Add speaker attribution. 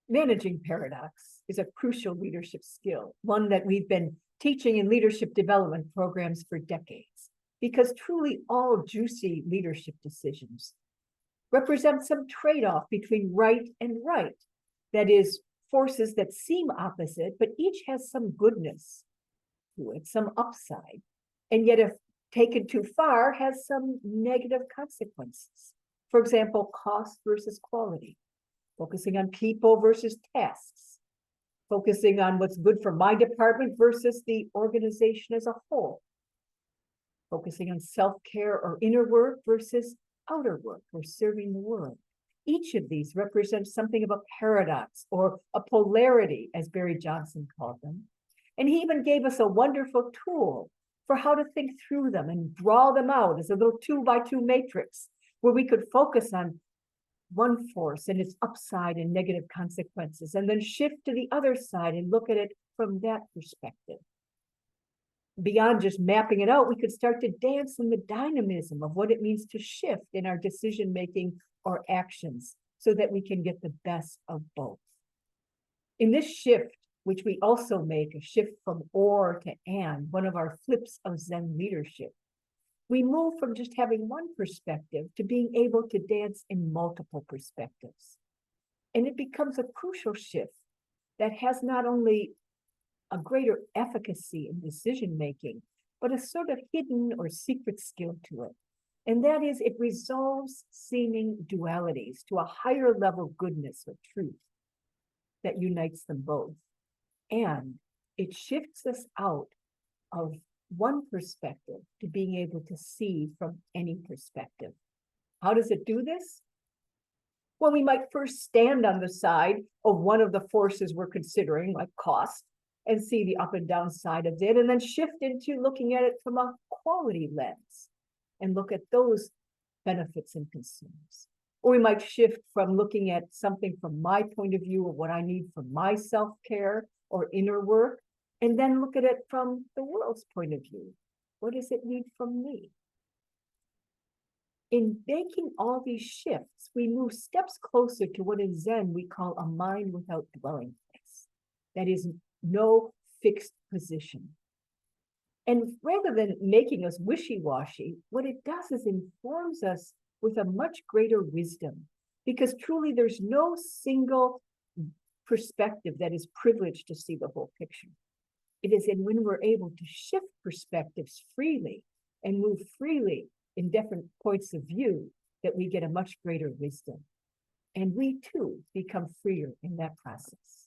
Speaker 1: Managing paradox is a crucial leadership skill, one that we've been teaching in leadership development programs for decades, because truly all juicy leadership decisions represent some trade-off between right and right. That is, forces that seem opposite, but each has some goodness to it, some upside, and yet if taken too far, has some negative consequences. For example, cost versus quality, focusing on people versus tasks, focusing on what's good for my department versus the organization as a whole, focusing on self-care or inner work versus outer work or serving the world. Each of these represents something of a paradox or a polarity, as Barry Johnson called them. And he even gave us a wonderful tool for how to think through them and draw them out as a little 2x2 matrix where we could focus on one force and its upside and negative consequences, and then shift to the other side and look at it from that perspective. Beyond just mapping it out, we could start to dance in the dynamism of what it means to shift in our decision-making or actions so that we can get the best of both. In this shift, which we also make a shift from or to and, one of our flips of Zen leadership, we move from just having one perspective to being able to dance in multiple perspectives. And it becomes a crucial shift that has not only a greater efficacy in decision-making, but a sort of hidden or secret skill to it. And that is, it resolves seeming dualities to a higher level goodness or truth that unites them both. And it shifts us out of one perspective to being able to see from any perspective. How does it do this? Well, we might first stand on the side of one of the forces we're considering, like cost, and see the up and down side of it, and then shift into looking at it from a quality lens and look at those benefits and concerns. Or we might shift from looking at something from my point of view of what I need for my self-care or inner work, and then look at it from the world's point of view. What does it need from me? In making all these shifts, we move steps closer to what in Zen we call a mind without dwelling place. That is, no fixed position. And rather than making us wishy-washy, what it does is informs us with a much greater wisdom, because truly there's no single perspective that is privileged to see the whole picture. It is in when we're able to shift perspectives freely and move freely in different points of view that we get a much greater wisdom. And we too become freer in that process.